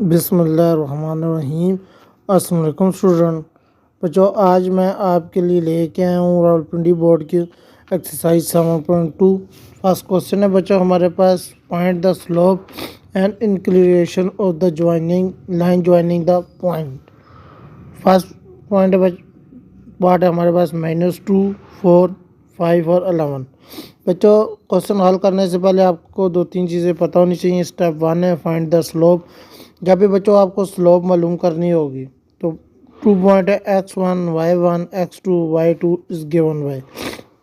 बिस्मिल्लाहिर्रहमानिर्रहीम। अस्सलाम वालेकुम स्टूडेंट। बच्चों, आज मैं आपके लिए लेके आया हूँ रावलपिंडी बोर्ड की एक्सरसाइज 7.2। फर्स्ट क्वेश्चन है बच्चों हमारे पास, find the slope and inclination of the joining line joining the point. First point है पार्ट है हमारे पास -2, 4, 5 और 11। बच्चों, क्वेश्चन हल करने से पहले आपको 2-3 चीज़ें पता होनी चाहिए। स्टेप 1 है फाइंड द स्लोप। जब भी बच्चों आपको स्लोप मालूम करनी होगी तो 2 पॉइंट है x1 y1 x2 y2 is given by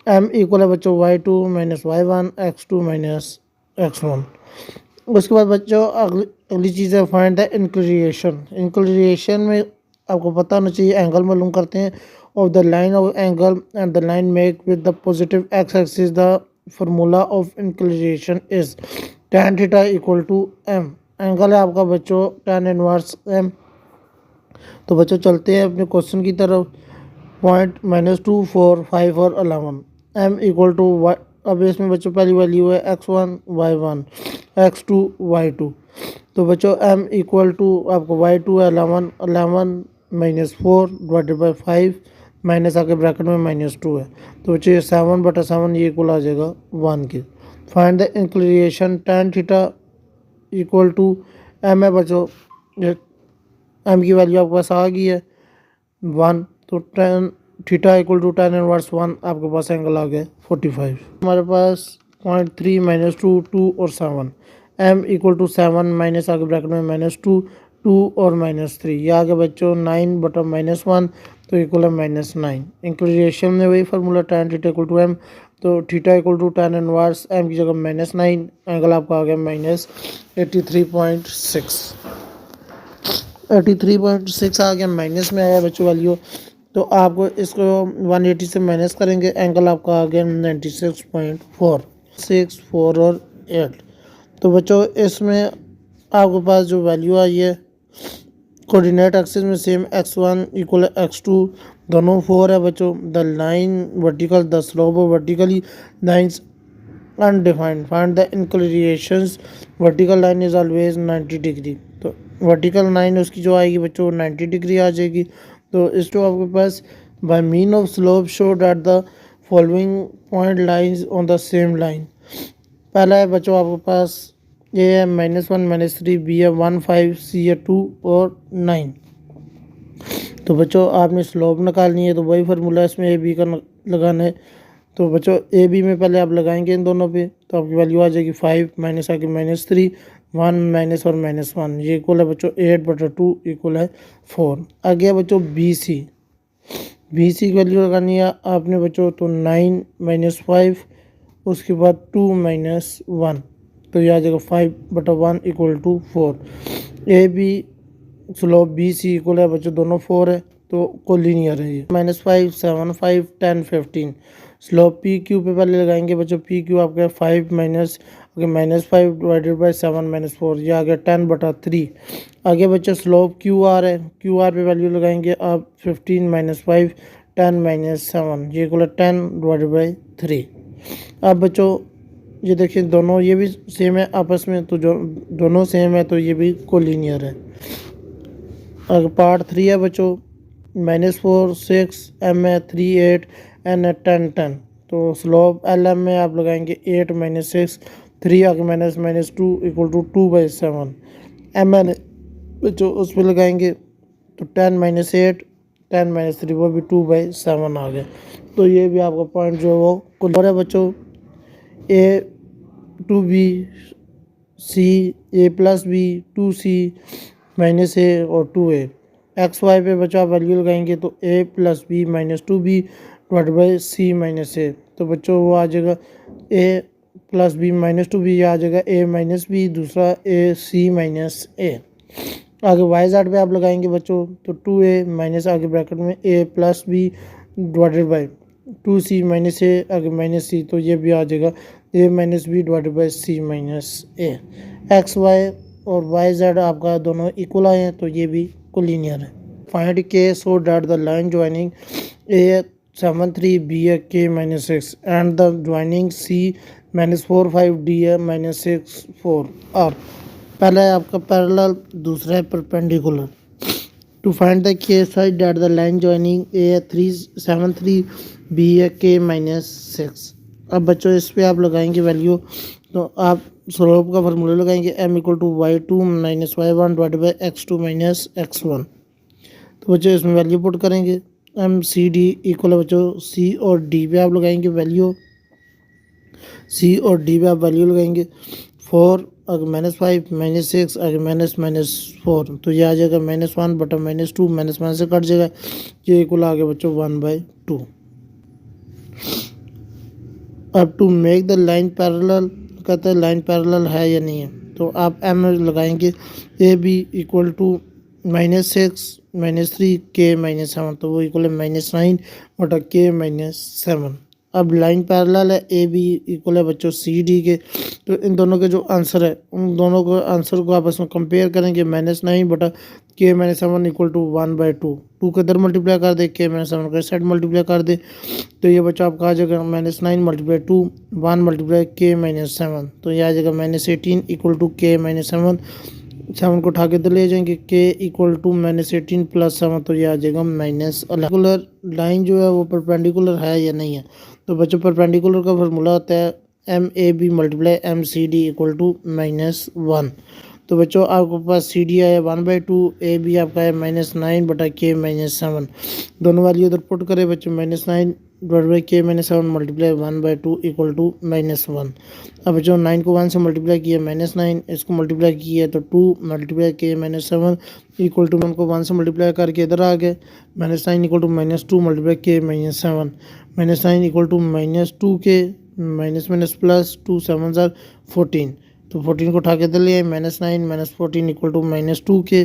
m equal है बच्चों y2 minus y1 x2 minus x1। उसके बाद बच्चों अगली चीज़ है फाइंड द इंक्लिनेशन। इंक्लिनेशन में आपको पता होना चाहिए, एंगल मालूम करते हैं of the line of angle and the line make with the positive X axis. The formula of inclination is tan theta equal to m। Angle है आपका बच्चों tan इनवर्स m। तो बच्चों चलते हैं अपने क्वेश्चन की तरफ। पॉइंट -2, 4, 5 और 11 m इक्वल टू y। अब इसमें बच्चों पहली वैल्यू है x1 y1 x2 y2। तो बच्चों m इक्वल टू आपको y2 है 11 माइनस 4 डिवाइडेड बाई 5 माइनस आके ब्रैकेट में -2 है। तो बच्चों ये 7/7 ये इक्वल आ जाएगा 1 के। Find the inclination tan theta equal to m है बच्चों। m की वैल्यू आपके पास आ गई है 1। तो tan theta equal to tan inverse 1 आपके पास एंगल आ गया 45। हमारे पास 0.3 -2 2 और 7 m इक्वल टू 7 माइनस आगे ब्रैकेट में -2 2 और -3 ये आ गया बच्चों 9/-1 तो इक्वल है -9। इंक्लिनेशन में वही formula tan theta equal to m। तो theta equal to tan inverse m की जगह -9 एंगल आपका आ गया -83.6। 83.6 आ गया, माइनस में आया बच्चों वैल्यू। तो आपको इसको 180 से माइनस करेंगे, एंगल आपका आ गया 96.4 6 4 और 8। तो बच्चों इसमें आपके पास जो वैल्यू आई है कोऑर्डिनेट एक्सिस में सेम x1 इक्वल x2 दोनों 4 है बच्चों। The line vertical the slope of vertically lines undefined. Find the inclinations. Vertical line is always 90 degree. तो वर्टिकल लाइन उसकी जो आएगी बच्चों 90 डिग्री आ जाएगी। तो इसको आपके पास by mean of slope show that the following point lines on the same line. पहला है बच्चों आपके पास ये है -1 -3 बी है 1 5 सी है 2 और 9। तो बच्चों आपने स्लोप निकालनी है तो वही फार्मूला इसमें ए बी का लगाना है। तो बच्चों ए बी में पहले आप लगाएंगे इन दोनों पे तो आपकी वैल्यू आ जाएगी 5 माइनस आके -3 1 माइनस और -1 ये इक्वल है बच्चों 8/2 इक्वल है 4। आगे बच्चों बी सी की वैल्यू लगानी है आपने बच्चों। तो 9 - 5 उसके बाद 2 - 1 तो ये आ जाएगा 5/1 equal to 4। A B slope B C equal है बच्चों दोनों 4 है तो कोलिनियर है ये। -5 7 5 10 15 स्लोप पी क्यू पे पहले लगाएंगे बच्चों। पी क्यू आपका 5 माइनस -5 डिवाइडेड बाई 7 - 4 ये आ गया 10/3। आगे बच्चों स्लोप क्यू आर है, क्यू आर पे वैल्यू लगाएंगे आप 15 - 5 10 - 7 ये इक्वल 10 डिवाइडेड बाई 3। अब बच्चों ये देखिए दोनों ये भी सेम है आपस में, तो जो दोनों सेम है तो ये भी कोलिनियर है। अगर पार्ट 3 है बच्चों -4 6 m है 3 8 n है 10 10। तो स्लोप एल एम में आप लगाएंगे 8 - 6 3 आगे -2 इक्वल टू 2/7 एम एन बच्चों उस पर लगाएंगे तो 10 - 8 10 - 3 वो भी 2/7 आ गया। तो ये भी आपका पॉइंट जो है वो क्लियर है बच्चों। A 2b C a plus B 2c -a और 2a। एक्स वाई पे बच्चों आप वैल्यू लगाएंगे तो a plus B -2b divide by C -a। तो बच्चों वो आ जाएगा a प्लस बी -2b आ जाएगा a माइनस बी दूसरा a c -a। आगे वाई जेड पे आप लगाएंगे बच्चों तो 2a माइनस आगे ब्रैकेट में a plus B divided by 2c -a आगे -c तो ये भी आ जाएगा a minus B divided by c -a। X Y और वाई जेड आपका दोनों इक्वल आए हैं तो ये भी कोलिनियर है। फाइंड के so that the line joining a 7 3 b है k -6 and the joining c -4 5 d है -6 4 आर। पहला है आपका पैरेलल, दूसरा है perpendicular. To find the K side that the line joining A है 373, बी है के माइनस 6। अब बच्चों इस पे आप लगाएंगे वैल्यू, तो आप स्लोप का फार्मूला लगाएंगे M equal to y2 minus y1 divided by x2 minus x1। तो बच्चों इसमें वैल्यू पुट करेंगे, एम सी डी इक्वल है बच्चों सी और डी पे आप लगाएंगे वैल्यू, सी और डी पे आप वैल्यू लगाएंगे। 4 अगर -5 -6 अगर -4, तो ये आ जाएगा -1 बटा -2, -1 से कट जाएगा, ये इक्वल आ गया बच्चों 1/2। अब to make the line parallel, कहते हैं लाइन पैरेलल है या नहीं है, तो आप एम लगाएंगे ए बी इक्वल टू -6 -3 के -7, तो वो इक्वल है -9 बटा के -7। अब लाइन पैरेलल है ए बी इक्वल है बच्चों सी डी के, तो इन दोनों के जो आंसर है उन दोनों को आंसर को आपस में कंपेयर करेंगे। -9 बटा के -7 इक्वल टू 1/2। 2 के इधर मल्टीप्लाई कर दे, के -7 का इस साइड मल्टीप्लाई कर दे, तो ये बच्चा आपका आ जाएगा -9 मल्टीप्लाई 2, 1 मल्टीप्लाई के -7, तो ये आ जाएगा -18 इक्वल टू के -7। 7 को उठा के इधर ले जाएंगे, के इक्वल टू -18 प्लस 7, तो ये आ जाएगा -11। लाइन जो है वो परपेंडिकुलर है या नहीं है, तो बच्चों परपेंडिकुलर का फार्मूला होता है M A B multiply M C D equal to -1। तो बच्चों आपके पास सी डी आया 1/2, ए बी आपका है -9 बटा के -7। दोनों वैल्यू उधर पुट करें बच्चों, -9 डिवाइड बाई के -7 मल्टीप्लाई 1/2 इक्वल टू -1। अब बच्चों 9 को 1 से मल्टीप्लाई किया -9, इसको मल्टीप्लाई किया तो 2 मल्टीप्लाई के -7 इक्वल टू 1 को 1 से मल्टीप्लाई करके इधर आ गए, -9 इक्वल टू -2 मल्टीप्लाई के -7, -9 इक्वल टू -2 के माइनस प्लस 2 7 ज़ार 14, तो 14 को उठा के इधर ले आए, -9 -14 इक्वल टू -2 के,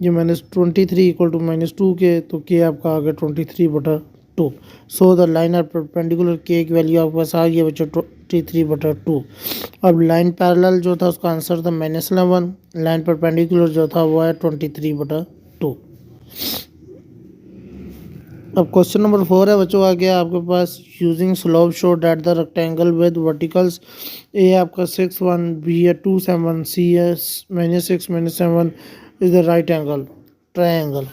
ये -23 इक्वल टू -2 के, तो के आपका आ गया 23/2। So the line are perpendicular, K की वैल्यू आपके पास आ गया बच्चों 23/2। अब लाइन पैरेलल जो था उसका आंसर था -11, लाइन परपेंडिकुलर जो था वो है 23/2। अब क्वेश्चन नंबर 4 है बच्चों, आ गया आपके पास using slope show that the rectangle with verticals A आपका 6 1, बी है 2 7, सी है -6 -7 is the right angle triangle.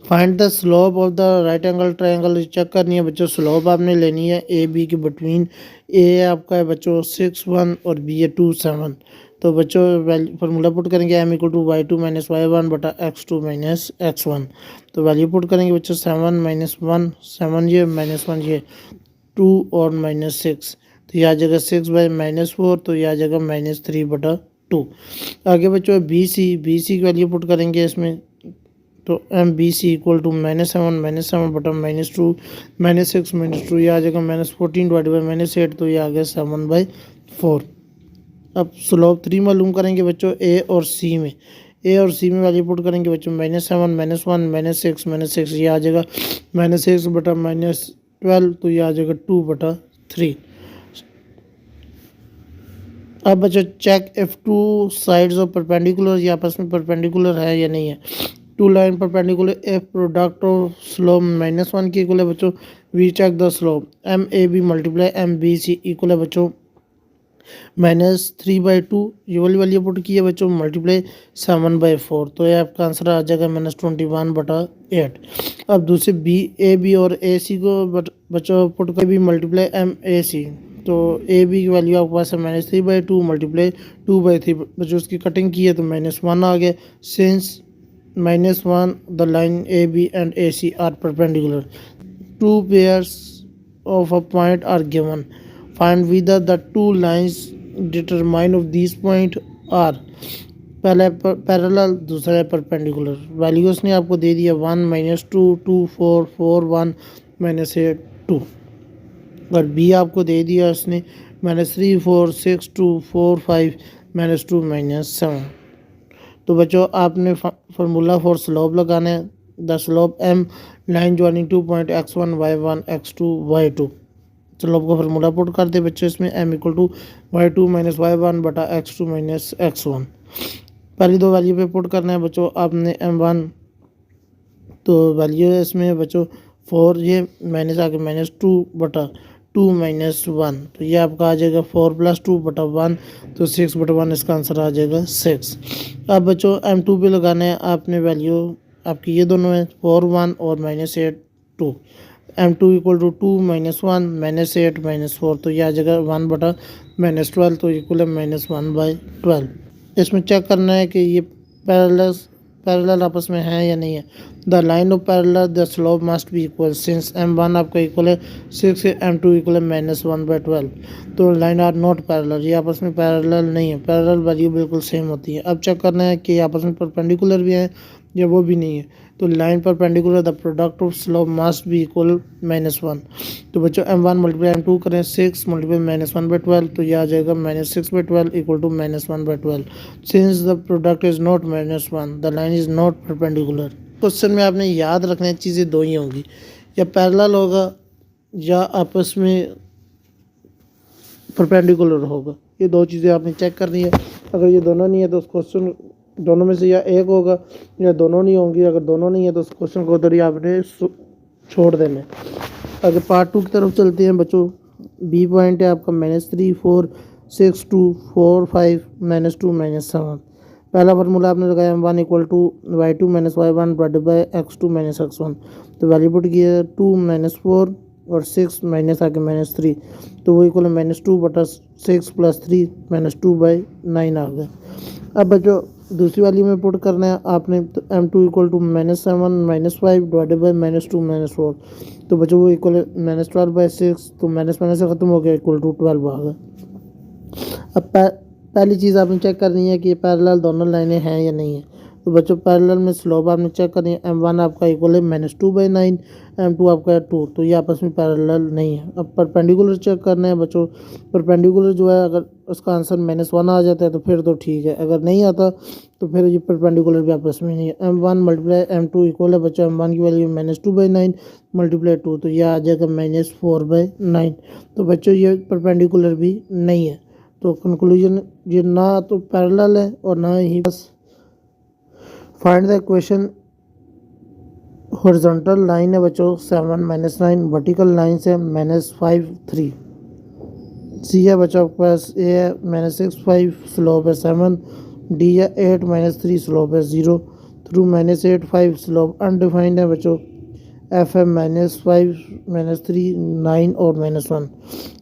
Find the slope of the right angle triangle, check करनी है बच्चों, स्लोप आपने लेनी है ए बी के बिटवीन। ए आपका है बच्चों 6 1 और बी है 2 7, तो बच्चों फार्मूला पुट करेंगे M equal to y2 minus y1 बटा x2 माइनस x1, तो वैल्यू पुट करेंगे बच्चों 7 -1 7 ये -1 ये 2 और -6, तो ये आ जाएगा 6/-4, तो ये आ जाएगा -3/2। आगे बच्चों बी सी की वैल्यू पुट करेंगे इसमें, तो M B C equal to -7 बटा -2 -6 -2, ये आ जाएगा -14 डिवाइड बाई -8, तो ये आ गया 7/4। अब स्लोप 3 मालूम करेंगे बच्चों ए और सी में, ए और सी में वैल्यू पुट करेंगे बच्चों -7 -1 -6 ये आ जाएगा -6 बटा -12, तो ये आ जाएगा 2/3। अब बच्चों check if two sides of perpendicular, ये आपस में परपेंडिकुलर है या नहीं है। Two line perpendicular if product of slope -1 की इक्वल है बच्चों, we check the slope M A B multiply M B C equal है बच्चों -3/2, ये वाली वैल्यू पुट की है बच्चों मल्टीप्लाई 7/4, तो ये आपका आंसर आ जाएगा -21/8। अब दूसरे बी ए बी और ए सी को बच्चों पुट कर भी मल्टीप्लाई एम ए सी, तो ए बी की वैल्यू आपके पास है -3/2 मल्टीप्लाई 2/3, बच्चों उसकी कटिंग की है तो -1 आ गया। Since -1 the line A B and A C are perpendicular, 2 pairs of a point are given, find whether the 2 lines determined of these point are, पहला पैरेलल दूसरा है परपेंडिकुलर। वैल्यू उसने आपको दे दिया 1 -2 2 4 4 1 -8 2, और बी आपको दे दिया उसने -3 4 6 2 4 5 -2 -7। तो बच्चों आपने फार्मूला फॉर स्लोप लगाना है, the slope M line joining 2 point x1 y1 x2 y2, slope का फार्मूला पुट कर दे बच्चों इसमें m equal to y2 minus y1 बटा x2 माइनस x1। पहली दो वैल्यू पे पुट करना है बच्चों आपने m1, तो वैल्यू है इसमें बच्चों 4, ये माइनस आके -2 बटा 2 माइनस 1, तो ये आपका आ जाएगा 4 प्लस 2 बटा 1, तो 6 बटा 1 इसका आंसर आ जाएगा 6। अब बच्चों M2 पे लगाना है आपने वैल्यू, आपकी ये दोनों है 4 1 और minus 8 2। M2 equal to 2 minus 1 minus 8 minus 4, तो ये आ जाएगा 1 बटा माइनस 12, तो इक्वल है माइनस 1/12। इसमें चेक करना है कि ये पैरेलल आपस में है या नहीं है। The line of parallel the slope must be equal, since M1 आपका इक्वल है 6 है, M2 इक्वल है माइनस 1/12, तो लाइन आर नॉट पैरेलल, ये आपस में पैरेलल नहीं है। पैरेलल वैल्यू बिल्कुल सेम होती है। अब चेक करना है कि आपस में परपेंडिकुलर भी है या वो भी नहीं है। तो line perpendicular the product of slope must be equal -1। तो बच्चों M1 मल्टीप्लाई M2 करें, 6 मल्टीप्लाई -1/12, तो यह आ जाएगा -6/12 equal to -1/12। Since the product is not -1 the line is not perpendicular. Question में आपने याद रखना है चीज़ें दो ही होंगी, या पैरेलल होगा या आपस में परपेंडिकुलर होगा। ये दो चीज़ें आपने चेक करनी है। अगर ये दोनों नहीं है तो उस क्वेश्चन दोनों में से या एक होगा या दोनों नहीं होंगी। अगर दोनों नहीं है तो उस क्वेश्चन को उधर ही आपने छोड़ देना है। अगर पार्ट 2 की तरफ चलते हैं बच्चों, बी पॉइंट है आपका -3 4 6 2 4 5 -2 -7। पहला फार्मूला आपने लगाया M1 equal to y2 - y1 divided by x2 - x1। तो वैल्यू पुट की है 2 -4 और 6 माइनस आके -3, तो वो इक्वल -2 बटा 6 प्लस 3 -2/9 आ गया। अब बच्चों दूसरी वाली में पुट करना है आपने, तो M2 equal to -7 - 5 divided by -2 -4, तो बच्चों वो इक्वल -12/6, तो माइनस से ख़त्म हो गया, इक्वल टू 12 आ गया। अब पहली चीज़ आपने चेक करनी है कि ये पैरेलल दोनों लाइनें हैं या नहीं है। तो बच्चों पैरेलल में स्लोप आपने चेक करनी है। M1 आपका इक्वल है -2/9, M2 आपका है 2, तो ये आपस में पैरेलल नहीं है। अब परपेंडिकुलर चेक करना है बच्चों। परपेंडिकुलर जो है अगर उसका आंसर -1 आ जाता है तो फिर तो ठीक है, अगर नहीं आता तो फिर ये परपेंडिकुलर भी आपस में नहीं है। M1 मल्टीप्लाई M2 इक्वल है बच्चों M1 की वैल्यू -2/9 मल्टीप्लाई 2, तो यह आ जाएगा -4/9। तो बच्चों ये परपेंडिकुलर भी नहीं है। तो कंक्लूजन ये ना तो पैरेलल है और ना ही बस। Find the equation. Horizontal line है बच्चों 7 -9, वर्टिकल लाइन से -5 3। सी है बच्चों आपके पास, ए है -6 5 स्लोप है 7, डी है 8 -3 स्लोप है 0, थ्रू -8 5 स्लोप अनडिफाइंड है बच्चों। एफ है -5 -3 9 और -1।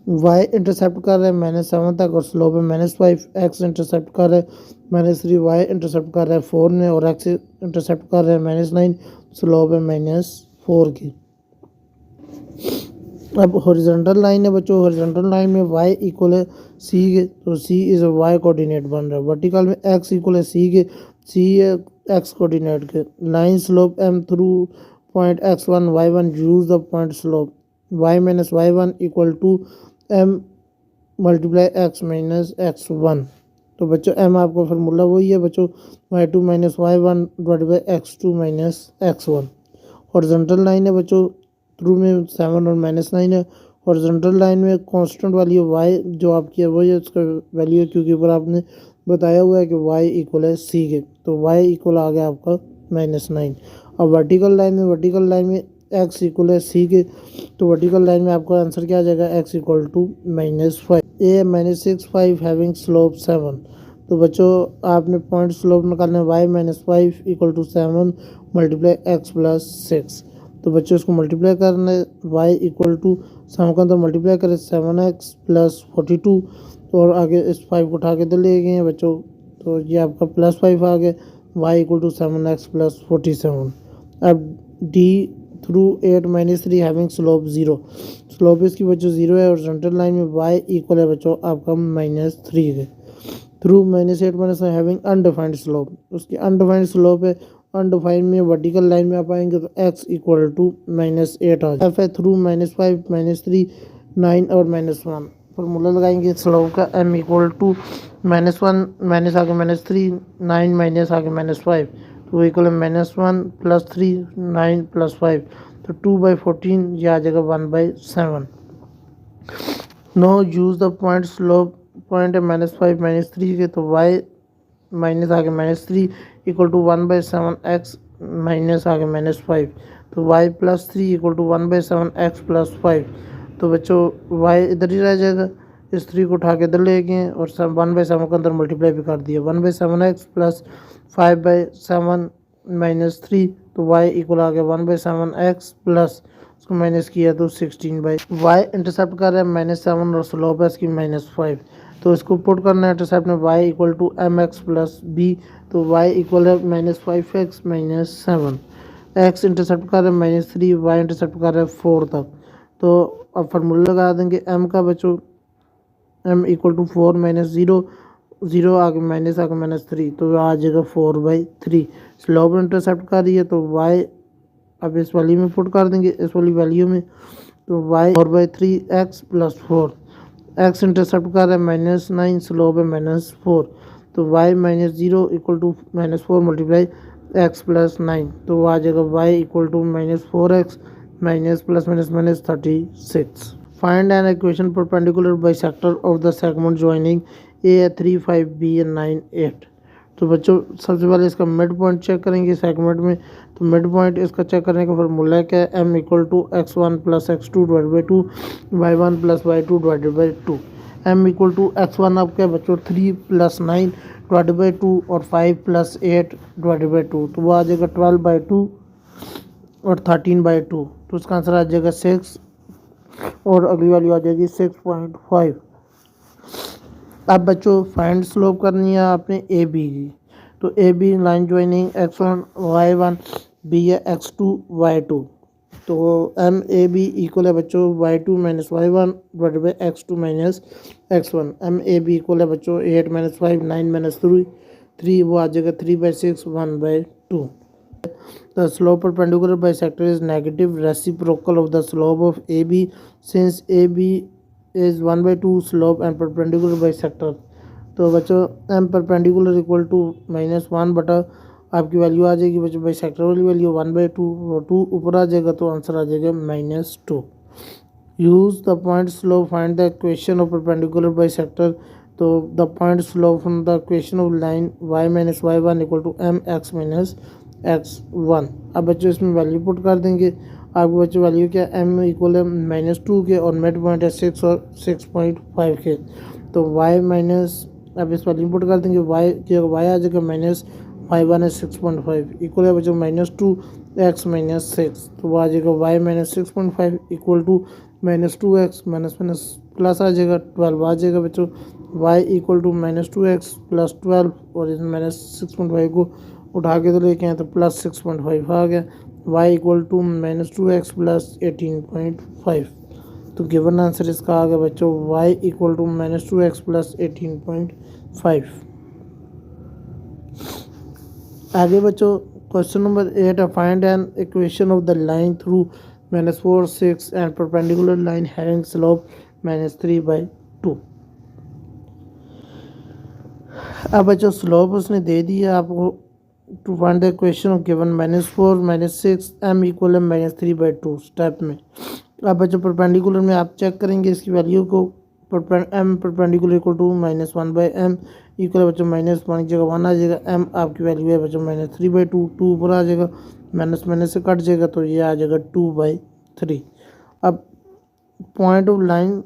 वाई इंटरसेप्ट कर रहा है -7 तक और स्लोप है -5। एक्स इंटरसेप्ट कर रहा है -3, वाई इंटरसेप्ट कर रहा है 4 में और एक्स इंटरसेप्ट कर रहा है -9, स्लोप है -4 की। अब हॉरिजॉन्टल लाइन है बच्चों, हॉरिजॉन्टल लाइन में y इक्वल है सी के, तो सी इज वाई कोऑर्डिनेट बन रहा है। वर्टिकल में x इक्वल है सी के, सी है x कोऑर्डिनेट के। Line slope m through point x1 y1, use the point slope y - y1 equal to m multiply x - x1। तो बच्चों m आपका फार्मूला वही है बच्चों, y2 - y1 divided by x2 - x1। Horizontal line है बच्चों, through में 7 और -9 है। हॉरिजॉन्टल लाइन में कांस्टेंट वाली y जो आपकी है वही है उसका वैल्यू है, क्योंकि ऊपर आपने बताया हुआ है कि y इक्वल है सी के, तो y इक्वल आ गया आपका -9। और वर्टिकल लाइन में x इक्वल है सी के, तो वर्टिकल लाइन में आपका आंसर क्या आ जाएगा, x equal to -5। A -6 5 having slope 7। तो बच्चों आपने पॉइंट स्लोप निकालना है y - 5 equal to 7 multiply x plus 6। तो बच्चों इसको मल्टीप्लाई करना है, y इक्वल टू 7 का अंदर मल्टीप्लाई करें 7x प्लस 42, और आगे इस 5 को उठा के इधर ले गए हैं बच्चों, तो ये आपका +5 आ गया। y equal to 7x plus 47। अब d through 8 -3 having slope 0। Slope इसकी बच्चों 0 है। हॉरिजॉन्टल लाइन में y इक्वल है बच्चों आपका -3 है। थ्रू -8 -9 हैविंग अनडिफाइंड स्लोप, उसकी अनडिफाइंड स्लोप है। अनडिफाइंड में वर्टिकल लाइन में आप आएंगे तो x इक्वल टू -8 आ जाए। एफ है थ्रू -5 -3 9 और -1। फॉर्मूला लगाएंगे स्लोप का, m इक्वल टू -1 माइनस आगे -3 9 माइनस आगे -5, तो वो इक्वल -1 प्लस 3 9 प्लस 5, तो 2/14 ये आ जाएगा 1/7। No use the point slope, point है -5 -3 के, तो y माइनस आगे -3 इक्वल टू 1/7 x माइनस आगे -5, तो y plus 3 equal to 1/7 x plus 5, तो बच्चों y इधर ही रह जाएगा, इस 3 को उठा के इधर ले गए और 1/7 को अंदर मल्टीप्लाई भी कर दिया। 1/7x प्लस 5/7 माइनस 3, तो y इक्वल आ गया 1/7x प्लस उसको माइनस किया तो 16 y इंटरसेप्ट कर रहा है -7 और स्लोप है इसकी -5, तो इसको पुट करना है इंटरसेप्ट में y equal to mx plus b, तो y इक्वल है -5x -7, x इंटरसेप्ट कर रहा है -3, y इंटरसेप्ट कर रहा है 4 तक। तो अब फार्मूला लगा देंगे m का बच्चों, m इक्वल टू 4 -0, 0 आगे -3, तो आ जाएगा 4/3। स्लोप इंटरसेप्ट कर रही है तो y अब इस वैल्यू में पुट कर देंगे, इस वाली वैल्यू में, तो y 4/3x plus 4, x intercept कर रहा है -9, स्लोप है -4, तो y -0 equal to -4 multiply x plus 9, तो आ जाएगा y equal to -4x minus plus minus -36। Find an equation perpendicular bisector of the segment joining A 3, 5, B 9, 8। तो बच्चों सबसे पहले इसका मिड पॉइंट चेक करेंगे सेगमेंट में, तो मिड पॉइंट इसका चेक करने का फार्मूला क्या है, m equal to x1 plus x2 divide by 2, y1 plus y2 divide by 2। m equal to x1 आपका बच्चों 3 प्लस 9 डिवाइड बाई 2 और 5 प्लस 8 डिवाइड बाई 2, तो वो आ जाएगा 12/2 और 13/2, तो इसका आंसर आ जाएगा 6 और अगली वाली आ जाएगी 6.5। अब बच्चों फाइंड स्लोप करनी है आपने ए बी की, तो A B line joining x1 y1 B है x2 y2, तो एम ए बी इक्वल है बच्चों y2 minus y1 divide by x2 minus x1। M A B equal है बच्चों 8 माइनस 5 9 माइनस 3, वो आ जाएगा 3/6 1/2। The slope perpendicular bisector is negative reciprocal of the slope of AB since AB is 1/2 slope and perpendicular bisector। तो बच्चों m perpendicular equal to -1 बटा आपकी value आ जाएगी बच्चों बाइसेक्टर वाली वैल्यू 1/2 और 2 ऊपर आ जाएगा, तो आंसर आ जाएगा -2। Use the point slope find the equation of perpendicular bisector. तो the point slope from the equation of line y minus y1 equal to m x minus x1। अब बच्चों इसमें वैल्यू पुट कर देंगे, आपको बच्चों वैल्यू क्या m इक्वल है -2 के और मिड पॉइंट है 6 और 6.5 के, तो y माइनस, अब इस वैल्यू पुट कर देंगे, y की y आ जाएगा -y1 है 6.5 इक्वल है बच्चों -2x माइनस 6, तो वो आ जाएगा y minus 6.5 equal to -2x minus minus plus आ जाएगा 12 आ जाएगा बच्चों y equal to -2x plus 12 और इस -6.5 को उठा के तो लेके आए तो प्लस 6.5 आ गया, y equal to -2x plus 18.5। तो गिवन आंसर इसका आ गया बच्चों y equal to -2x plus 18.5। आगे बच्चों क्वेश्चन नंबर 8 है find an equation of the line through -4 6 and perpendicular line having slope -3/2। अब बच्चों स्लोप उसने दे दिया आपको, to find the equation given -4 -6 m equal है -3/2 स्टेप में। अब बच्चों परपेंडिकुलर में आप चेक करेंगे इसकी वैल्यू को, m perpendicular equal to -1/m equal बच्चों -1 की जगह 1 आ जाएगा, m आपकी वैल्यू है बच्चों -3/2, 2 ऊपर आ जाएगा, माइनस माइनस से कट जाएगा तो ये आ जाएगा 2/3। अब point of line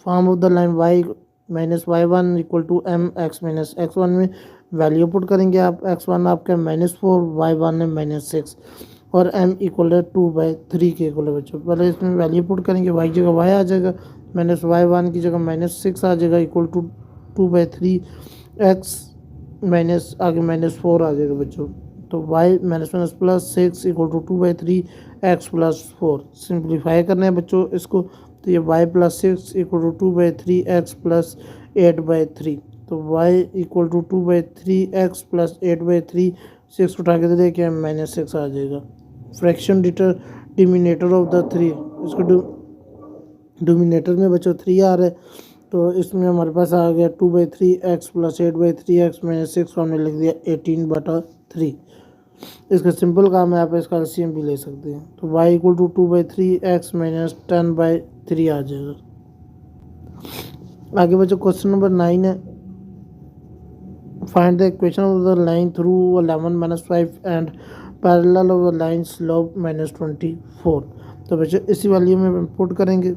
form of the line y minus y1 equal to m x minus x1 में वैल्यू पुट करेंगे आप, x1 आपका -4 y1 है -6 और m इक्वल है 2/3 के इक्वल है बच्चों। पहले इसमें वैल्यू पुट करेंगे, y की जगह y आ जाएगा, -y1 की जगह -6 आ जाएगा इक्वल टू 2/3 x माइनस आगे -4 आ जाएगा बच्चों, तो y minus plus 6 equal to 2/3 x plus 4। Simplify करना है बच्चों इसको, तो ये y plus 6 equal to 2/3 x plus 8/3, तो y equal to 2/3 x plus 8/3, 6 उठा के देखिए -6 आ जाएगा। फ्रैक्शन डिमिनेटर ऑफ द 3, इसको डिमिनेटर में बच्चों 3 आ रहा है, तो इसमें हमारे पास आ गया 2/3 x प्लस 8/3 x माइनस 6 को हमने लिख दिया 18/3। इसका सिंपल काम है, आप इसका एलसीएम भी ले सकते हैं, तो y equal to 2/3 x minus 10/3 आ जाएगा। आगे बच्चों क्वेश्चन नंबर 9 है find the equation of the line through 11 -5 and parallel of the line slope -24। तो बच्चों इसी वैल्यू में पुट करेंगे,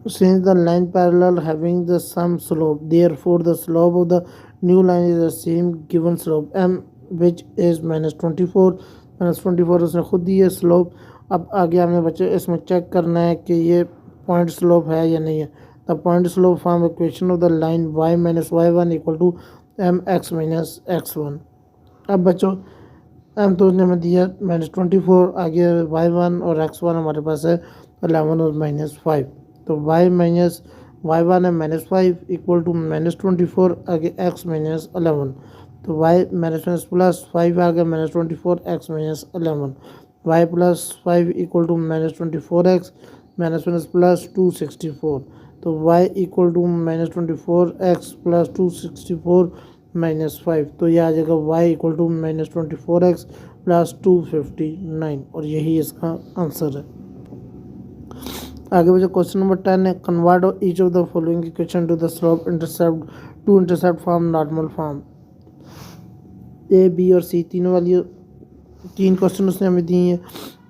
since the line parallel having the same slope, therefore the slope of the new line is the same given slope m, which is -24. -24 उसने खुद दी है slope. अब आगे हमें बच्चे इसमें चेक करना है कि ये पॉइंट स्लोप है या नहीं है। The point slope form equation of the line y minus y1 equal to M X minus x1। अब बच्चों एम तो उसने हमें दिया -24, आगे y1 और x1 हमारे पास है 11 और -5। तो y माइनस y1 है -5 इक्वल टू -24, आगे x माइनस 11। तो y माइनस प्लस 5 आ गया -24 x minus 11। y plus 5 equal to -24x minus plus 264। तो y equal to -24x plus 264 -5। तो यह आ जाएगा y equal to -24x plus 259 और यही इसका आंसर है। आगे बच्चों क्वेश्चन नंबर 10 है convert each of the following equation to the slope intercept two intercept form normal form. A B और सी तीनों वाली 3 क्वेश्चन उसने हमें दिए हैं।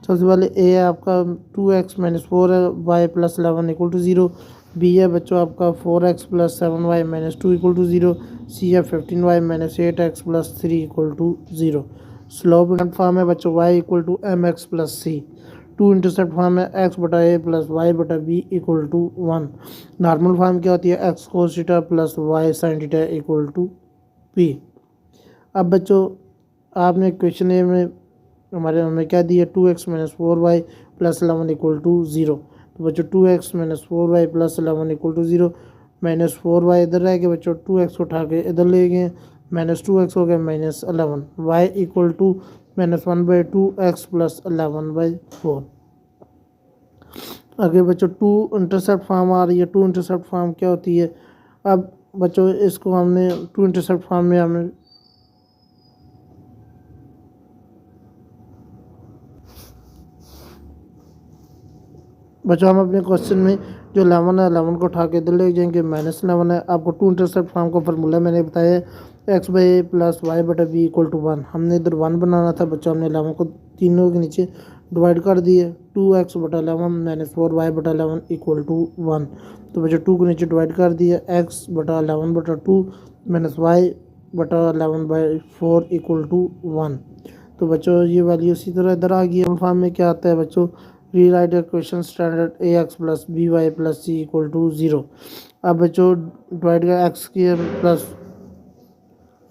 सबसे पहले ए है आपका 2x माइनस 4 है y plus 11 equal to 0। B है बच्चों आपका 4x plus 7y minus 2 equal to 0। C है 15y minus 8x plus 3 equal to 0। Slope form है बच्चों y equal to M X plus C. Two intercept form है x बटा a plus y बटा b equal to 1। Normal form क्या होती है x cos theta plus y sine theta equal to p। अब बच्चों आपने इक्वेशन ए में हमें क्या दिया 2x minus 4y plus 11 equal to 0। तो बच्चों 2x minus 4y plus 11 equal to 0। -4y इधर रह गया बच्चों, 2x को उठा के इधर ले गए, -2x हो गया -11। y equal to -1/2x plus 11/4। आगे बच्चों 2 इंटरसेप्ट फॉर्म आ रही है। 2 इंटरसेप्ट फॉर्म क्या होती है। अब बच्चों इसको हमने 2 इंटरसेप्ट फॉर्म में हमें बच्चों हम अपने क्वेश्चन में जो 11 है 11 को उठा के इधर ले जाएंगे, -11 है। आपको 2 इंटरसेप्ट फॉर्म का फार्मूला मैंने बताया है x by A plus Y बटा बी इक्वल टू 1। हमने इधर 1 बनाना था बच्चों, हमने 11 को तीनों के नीचे डिवाइड कर दिए। 2x बटा 11 माइनस 4y बटा 11 इक्वल टू 1। तो बच्चों 2 को नीचे डिवाइड कर दिया, x बटा 11 बटा 2 माइनस वाई बटा 11/4 इक्वल टू 1। तो बच्चों ये वैल्यू इसी तरह इधर आ गई। फॉर्म में क्या आता है बच्चों, rewrite equation standard ax plus B Y plus C equal to 0। अब बच्चों डिवाइड का X square plus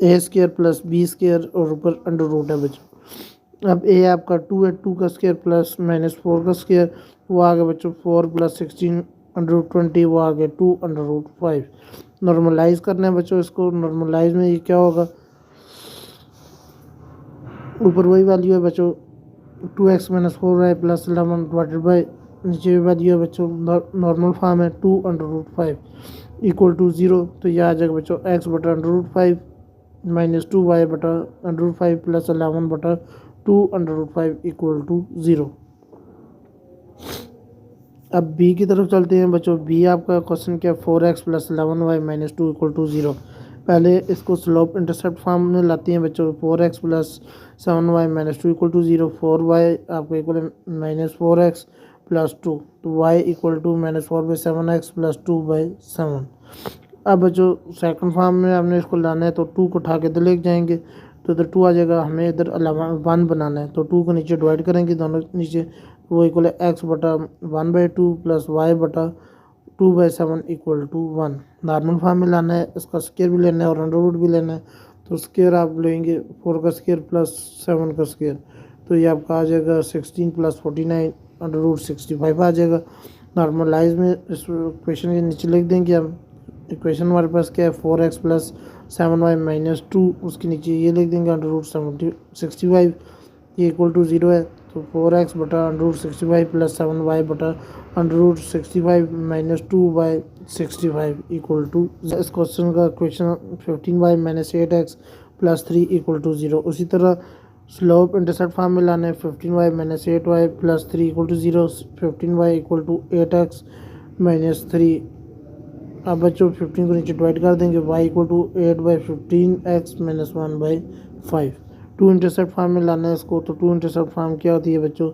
A square plus B square और ऊपर अंडर रूट है बच्चों। अब ए आपका 2 है, 2 का स्क्र प्लस -4 का स्क्र, वो आ गया बच्चों 4 प्लस 16 अंडर रूट 20, वो आ गया 2 अंडर रूट 5। नॉर्मलाइज करना है बच्चों इसको। नॉर्मलाइज में ये क्या होगा, ऊपर वही वैल्यू है बच्चों 2x minus 4y plus 11 divided by नीचे वैल्यू है बच्चों नॉर्मल फॉर्म है 2 अंडर रूट 5 इक्वल टू 0। तो यह आ जाएगा बच्चों x बटा अंडर रूट 5 माइनस 2y बटा अंडर रूट 5 प्लस 11 बटा 2 अंडर रूट 5 इक्वल टू 0। अब b की तरफ चलते हैं बच्चों। b आपका क्वेश्चन क्या, 4x plus 11y minus 2 equal to 0। पहले इसको स्लोप इंटरसेप्ट फॉर्म में लाते हैं बच्चों। 4x plus 7y minus 2 equal to 0। 4y आपको इक्वल है -4x प्लस 2। तो y equal to -4/7x plus 2/7। अब बच्चों सेकंड फॉर्म में हमने इसको लाना है, तो 2 को उठा के इधर लेके जाएंगे, तो इधर 2 आ जाएगा। हमें इधर 1 बनाना है, तो 2 को नीचे डिवाइड करेंगे दोनों नीचे, वो इक्वल है x बटा 1/2 प्लस y बटा 2/7 इक्वल टू 1। नॉर्मल फॉर्म में लाना है, इसका स्क्वायर भी लेना है और अंडर रूट भी लेना है। तो स्क्वायर आप लेंगे 4 का स्क्वायर प्लस 7 का स्क्वायर, तो ये आपका आ जाएगा 16 प्लस 49 अंडर रूट 65 आ जाएगा। नॉर्मलाइज में इस इक्वेशन के नीचे लिख देंगे हम। इक्वेशन हमारे पास क्या है 4x प्लस 7y माइनस 2, उसके नीचे ये लिख देंगे अंडर रूट 65, ये इक्वल टू 0 है। तो 4x बटा अंडर रूट 65 प्लस 7y बटा under root 65 minus 2/65 equal to. इस क्वेश्चन का question 15y minus 8x plus 3 equal to 0। उसी तरह स्लोप इंटरसेप्ट फॉर्म में लाना है 15y minus 8y plus 3 equal to 0। 15y equal to 8x minus 3। अब बच्चों 15 को नीचे डिवाइड कर देंगे, y equal to 8/15x minus 1/5। 2 intercept form में लाना है इसको, तो 2 इंटरसेप्ट फॉर्म क्या होती है बच्चों,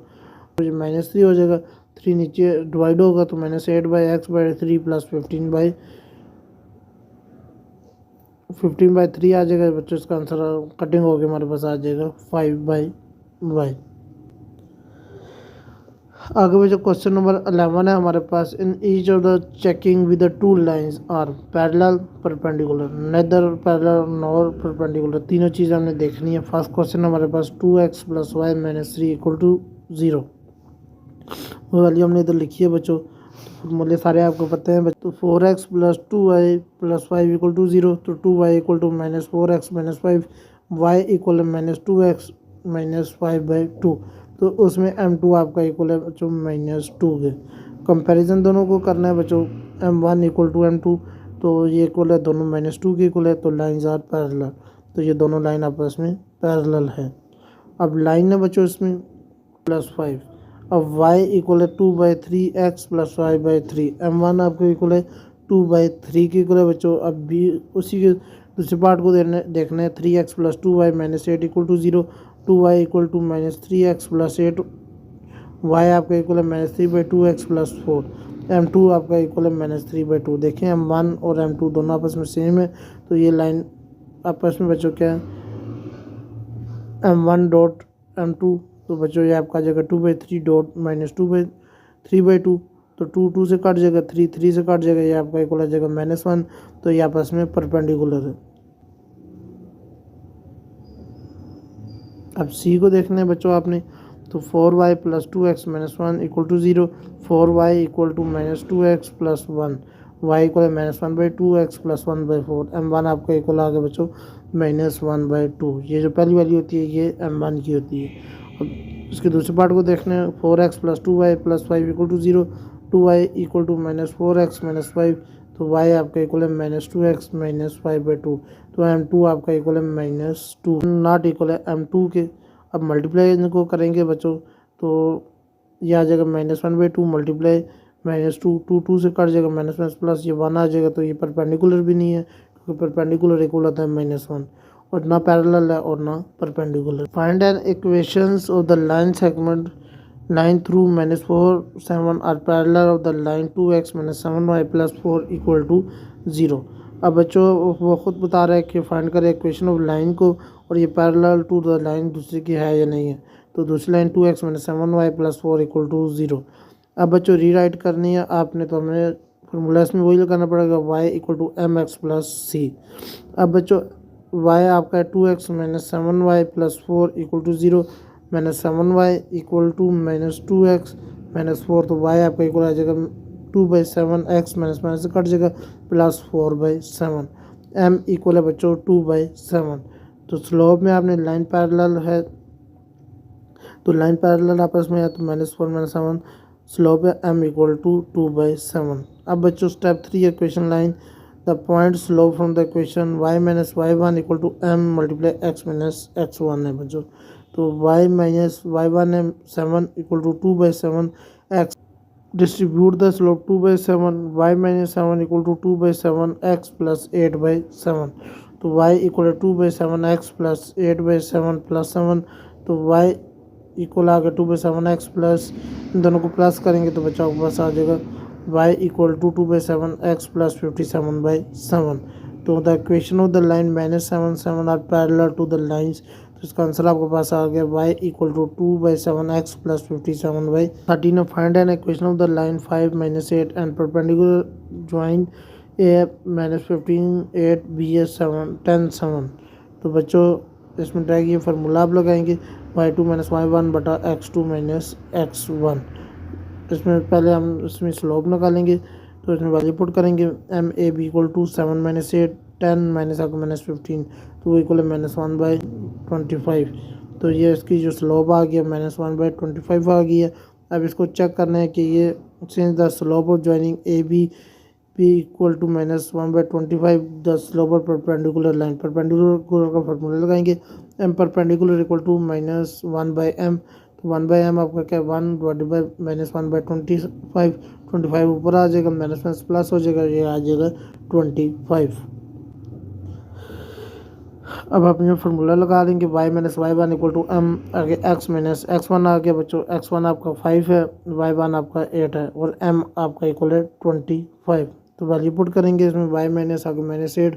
-3 हो जाएगा। 3 नीचे डिवाइड होगा तो -8/x/3 प्लस 15/3 आ जाएगा बच्चों। इसका आंसर कटिंग होकर हमारे पास आ जाएगा 5/y। आगे बच्चों क्वेश्चन नंबर 11 है हमारे पास। In each of the checking with the two lines are parallel perpendicular neither parallel nor perpendicular. तीनों चीज़ हमने देखनी है। फर्स्ट क्वेश्चन हमारे पास 2x + y - 3 = 0 वो वाली हमने इधर लिखी है बच्चों। फॉर्मूले सारे आपको पता हैं बच्चों। 4x + 2y + 5 = 0 तो 2y = -4x - 5 y = -2x - 5/2 तो उसमें m2 आपका इक्वल है बच्चों -2 के। कंपैरिजन दोनों को करना है बच्चों। m1 = m2 तो ये इक्वल है दोनों -2 के इक्वल है तो लाइन्स आर पैरेलल तो ये दोनों लाइन आपस में पैरेलल है। अब लाइन है बच्चों इसमें +5। अब y = 2/3x + y/3 m1 आपको इक्वल है 2/3 के इक्वल है बच्चों। अब भी उसी के दूसरे पार्ट को देखना है 3x + 2y - 8 = 0 2y = -3x + 8 y आपका इक्वल है -3/2x + 4 m2 आपका इक्वल है -3/2। देखें m1 और m2 दोनों आपस में सेम है तो ये लाइन आपस में बच्चों क्या है m1 डॉट m2 तो बच्चों ये आपका जगह 2/3 डॉट -3/2 तो 2 से कट जाएगा 3 से कट जाएगा ये आपका इक्वल आ जाएगा -1 तो ये आपस में परपेंडिकुलर है। अब सी को देखना है बच्चों आपने तो 4y + 2x - 1 = 0 4y = -2x + 1 y = -1/2x + 1/4 m1 आपका इक्वल आ गया बच्चों -1/2। ये जो पहली वाली होती है ये m1 की होती है। अब इसके दूसरे पार्ट को देखना है 4x + 2y + 5 = 0 2y = -4x - 5 तो y आपका इक्वल है -2x - 5/2 तो m2 आपका इक्वल है -2 नॉट इक्वल है m2 के। अब मल्टीप्लाई इनको करेंगे बच्चों तो ये आ जाएगा -1/2 मल्टीप्लाई -2 2 से कट जाएगा -1 प्लस ये 1 आ जाएगा तो ये परपेंडिकुलर भी नहीं है क्योंकि परपेंडिकुलर इक्वल होता है -1 और ना पैरेलल है और ना perpendicular. Find an equations of the line segment line through -4 7 are parallel of the line 2x - 7y + 4 = 0। अब बच्चों वो खुद बता रहा है कि फाइंड करें इक्वेशन ऑफ लाइन को और ये पैरेलल टू द लाइन दूसरी की है या नहीं है तो दूसरी लाइन 2x - 7y + 4 = 0। अब बच्चों रीराइट करनी है आपने तो हमें फार्मूला इसमें वही लगाना पड़ेगा y = mx + c। अब बच्चों y आपका 2x - 7y + 4 = 0 -7y = -2x - 4 तो y आपका इक्वल आ जाएगा 2/7x - से कट जाएगा +4/7 m इक्वल है बच्चों 2/7। तो स्लोप में आपने लाइन पैरेलल है तो लाइन पैरेलल आपस में है तो -4 - 7 स्लोप है m = 2/7। अब बच्चों step 3 equation line the point slope from the equation y - y1 = m × x - x1 है बच्चों तो y - y1 है 7 = 2/7 x distribute the slope 2/7 y - 7 = 2/7 x + 8/7 तो y = 2/7 x + 8/7 + 7 तो y इक्वल आ गया 2/7 x प्लस इन दोनों को प्लस करेंगे तो बच्चा आपके पास आ जाएगा y = 2/7 x + 57/7 तो the equation of the line -7 7 are parallel to the lines तो इसका आंसर आपके पास आ गया y = 2/7 x + 57/13। Find an equation of the line 5 - 8 and perpendicular join a - 15 8 b 7 10 7 तो बच्चों इसमें ट्राई ये फार्मूला आप लगाएंगे y2 - y1 बटा x2 - x1। इसमें पहले हम इसमें स्लोप निकालेंगे तो इसमें वैल्यू पुट करेंगे m a b = 7 - 8 10 - 15 तो वो इक्वल है -1/25 तो ये इसकी जो स्लोप आ गया -1/25 आ गई है। अब इसको चेक करना है कि ये since the slope of joining A B p = -1/25 the slope of perpendicular line perpendicular का फार्मूला लगाएंगे m परपेंडिकुलर = -1/m तो 1/m आपका क्या 1 / -1/25 25 ऊपर आ जाएगा -1 प्लस हो जाएगा ये आ जाएगा 25। अब आप यहाँ फार्मूला लगा देंगे y minus Y one equal to M आगे x माइनस एक्स वन आ गया बच्चों। x1 आपका 5 है, y1 आपका 8 है और m आपका इक्वल है 25। तो वैल्यू पुट करेंगे इसमें y माइनस आगे minus 8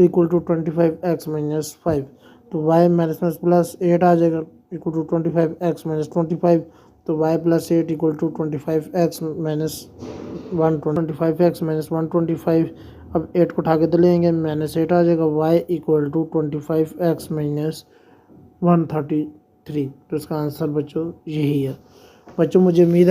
equal to 25 x minus 5। तो y माइनस में प्लस 8 आ जाएगा इक्वल टू 25 x माइनस 25। तो y plus 8 equal to 25 x minus 125 x minus 125। अब 8 को उठा के लेंगे माइनस 8 आ जाएगा y equal to 25 x minus 133। तो इसका आंसर बच्चों यही है। बच्चों मुझे उम्मीद है